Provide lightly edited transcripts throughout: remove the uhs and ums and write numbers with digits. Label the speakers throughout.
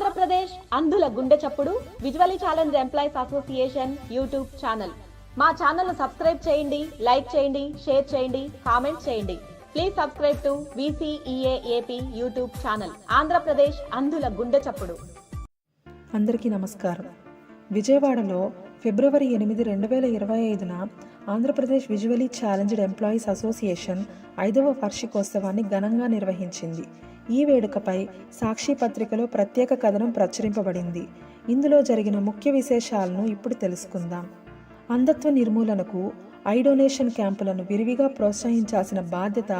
Speaker 1: ఆంధ్రప్రదేశ్ అంధుల గుండె చప్పుడు visually challenge employees association YouTube channel. మా ఛానల్ను సబ్స్క్రైబ్ చేయండి, లైక్ చేయండి, షేర్ చేయండి, కామెంట్ చేయండి. Please subscribe to VCEAAP YouTube channel. Andhra Pradesh అంధుల గుండె చప్పుడు.
Speaker 2: అందరికీ నమస్కారం. విజయవాడలో ఫిబ్రవరి 8, 2025న Andhra Pradesh visually challenged employees association 5వ వార్షికోత్సవాన్ని ఘనంగా నిర్వహించింది. ఈ వేడుకపై సాక్షి పత్రికలో ప్రత్యేక కథనం ప్రచురింపబడింది. ఇందులో జరిగిన ముఖ్య విశేషాలను ఇప్పుడు తెలుసుకుందాం. అంధత్వ నిర్మూలనకు ఐ డొనేషన్ క్యాంపులను విరివిగా ప్రోత్సహించాల్సిన బాధ్యత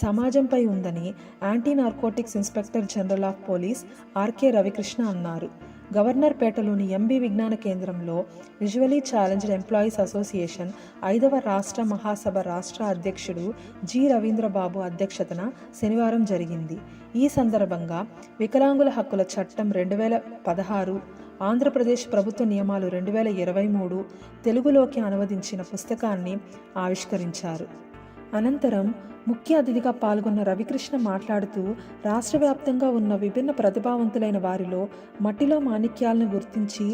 Speaker 2: సమాజంపై ఉందని anti narcotics inspector general of police RK Ravikrishna అన్నారు. గవర్నర్పేటలోని ఎంబీ విజ్ఞాన కేంద్రంలో విజువల్లీ ఛాలెంజ్డ్ ఎంప్లాయీస్ అసోసియేషన్ 5వ రాష్ట్ర మహాసభ రాష్ట్ర అధ్యక్షుడు జి రవీంద్రబాబు అధ్యక్షతన శనివారం జరిగింది. ఈ సందర్భంగా వికలాంగుల హక్కుల చట్టం 2016, ఆంధ్రప్రదేశ్ ప్రభుత్వ నియమాలు 2023 తెలుగులోకి అనువదించిన పుస్తకాన్ని ఆవిష్కరించారు. అనంతరం ముఖ్య అతిథిగా పాల్గొన్న రవికృష్ణ మాట్లాడుతూ, రాష్ట్ర వ్యాప్తంగా ఉన్న విభిన్న ప్రతిభావంతులైన వారిలో మట్టిలో మాణిక్యాలను గుర్తించి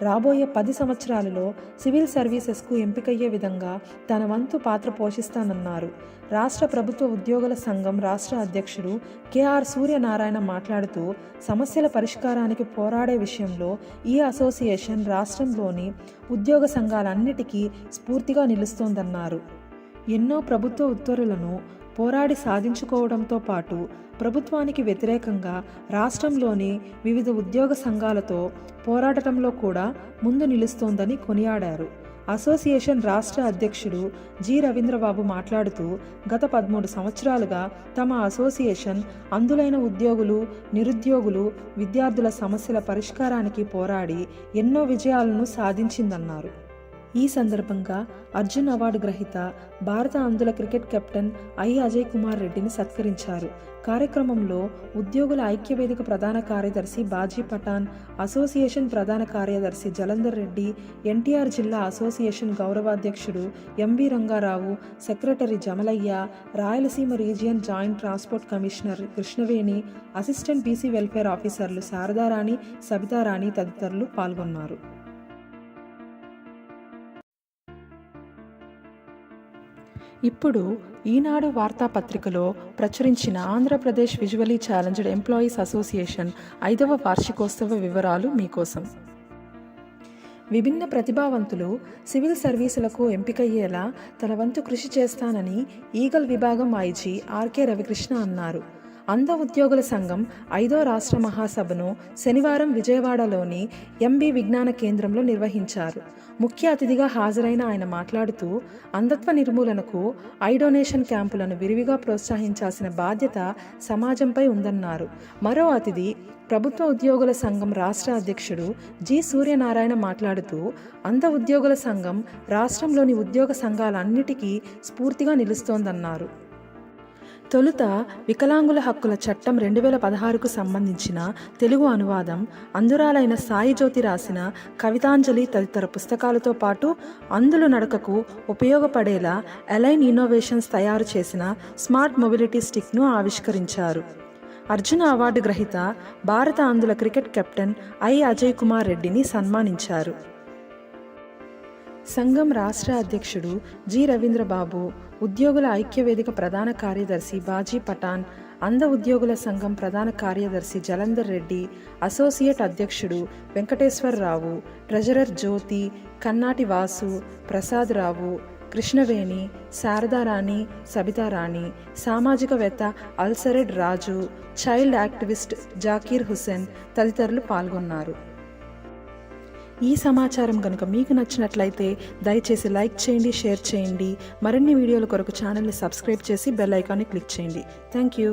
Speaker 2: రాబోయే 10 సంవత్సరాలలో సివిల్ సర్వీసెస్కు ఎంపికయ్యే విధంగా తన వంతు పాత్ర పోషిస్తానన్నారు. రాష్ట్ర ప్రభుత్వ ఉద్యోగుల సంఘం రాష్ట్ర అధ్యక్షుడు KR సూర్యనారాయణ మాట్లాడుతూ, సమస్యల పరిష్కారానికి పోరాడే విషయంలో ఈ అసోసియేషన్ రాష్ట్రంలోని ఉద్యోగ సంఘాలన్నిటికీ స్ఫూర్తిగా నిలుస్తోందన్నారు. ఎన్నో ప్రభుత్వ ఉత్తర్వులను పోరాడి సాధించుకోవడంతో పాటు ప్రభుత్వానికి వ్యతిరేకంగా రాష్ట్రంలోని వివిధ ఉద్యోగ సంఘాలతో పోరాటంలో కూడా ముందు నిలుస్తోందని కొనియాడారు. అసోసియేషన్ రాష్ట్ర అధ్యక్షుడు జి రవీంద్రబాబు మాట్లాడుతూ, గత 13 సంవత్సరాలుగా తమ అసోసియేషన్ అంధులైన ఉద్యోగులు, నిరుద్యోగులు, విద్యార్థుల సమస్యల పరిష్కారానికి పోరాడి ఎన్నో విజయాలను సాధించిందన్నారు. ఈ సందర్భంగా అర్జున్ అవార్డు గ్రహీత భారత అంధుల క్రికెట్ కెప్టెన్ అజయ్ కుమార్ రెడ్డిని సత్కరించారు. కార్యక్రమంలో ఉద్యోగుల ఐక్యవేదిక ప్రధాన కార్యదర్శి బాజీ పఠాన్, అసోసియేషన్ ప్రధాన కార్యదర్శి జలంధర్ రెడ్డి, ఎన్టీఆర్ జిల్లా అసోసియేషన్ గౌరవాధ్యక్షుడు MB Rangarao, secretary Jamalayya, Rayalaseema region joint transport commissioner Krishnaveni, assistant BC welfare ఆఫీసర్లు శారదారాణి, సబితారాణి తదితరులు పాల్గొన్నారు. ఇప్పుడు ఈనాడు వార్తాపత్రికలో ప్రచురించిన Andhra Pradesh visually challenged employees association 5వ వార్షికోత్సవ వివరాలు మీకోసం. విభిన్న ప్రతిభావంతులు సివిల్ సర్వీసులకు ఎంపికయ్యేలా తన వంతు కృషి చేస్తానని ఈగల్ విభాగం ఐజీ ఆర్కే రవికృష్ణ అన్నారు. అంధ ఉద్యోగుల సంఘం 5వ రాష్ట్ర మహాసభను శనివారం విజయవాడలోని ఎంబీ విజ్ఞాన కేంద్రంలో నిర్వహించారు. ముఖ్య అతిథిగా హాజరైన ఆయన మాట్లాడుతూ, అంధత్వ నిర్మూలనకు ఐ డొనేషన్ క్యాంపులను విరివిగా ప్రోత్సహించాల్సిన బాధ్యత సమాజంపై ఉందన్నారు. మరో అతిథి ప్రభుత్వ ఉద్యోగుల సంఘం రాష్ట్ర అధ్యక్షుడు జి సూర్యనారాయణ మాట్లాడుతూ, అంధ ఉద్యోగుల సంఘం రాష్ట్రంలోని ఉద్యోగ సంఘాలన్నిటికీ స్ఫూర్తిగా నిలుస్తోందన్నారు. తొలుత వికలాంగుల హక్కుల చట్టం 2016కు సంబంధించిన తెలుగు అనువాదం, అంధురాలైన సాయి జ్యోతి రాసిన కవితాంజలి తదితర పుస్తకాలతో పాటు అంధుల నడకకు ఉపయోగపడేలా అలైన్ ఇన్నోవేషన్స్ తయారు చేసిన స్మార్ట్ మొబిలిటీ స్టిక్ను ఆవిష్కరించారు. అర్జున అవార్డు గ్రహీత భారత అంధుల క్రికెట్ కెప్టెన్ అజయ్ కుమార్ రెడ్డిని సన్మానించారు. సంఘం రాష్ట్ర అధ్యక్షుడు జి రవీంద్రబాబు, ఉద్యోగుల ఐక్యవేదిక ప్రధాన కార్యదర్శి బాజీ పఠాన్, అంధ ఉద్యోగుల సంఘం ప్రధాన కార్యదర్శి జలంధర్ రెడ్డి, అసోసియేట్ అధ్యక్షుడు వెంకటేశ్వరరావు, ట్రెజరర్ జ్యోతి, కన్నాటి వాసు, ప్రసాద్ రావు, కృష్ణవేణి, శారదారాణి, సబితారాణి, సామాజికవేత్త అల్సరెడ్ రాజు, చైల్డ్ యాక్టివిస్ట్ జాకీర్ హుసేన్ తదితరులు పాల్గొన్నారు. ఈ సమాచారం కనుక మీకు నచ్చినట్లయితే దయచేసి లైక్ చేయండి, షేర్ చేయండి. మరిన్ని వీడియోల కొరకు ఛానల్ని సబ్స్క్రైబ్ చేసి బెల్ ఐకాన్ని క్లిక్ చేయండి. Thank you.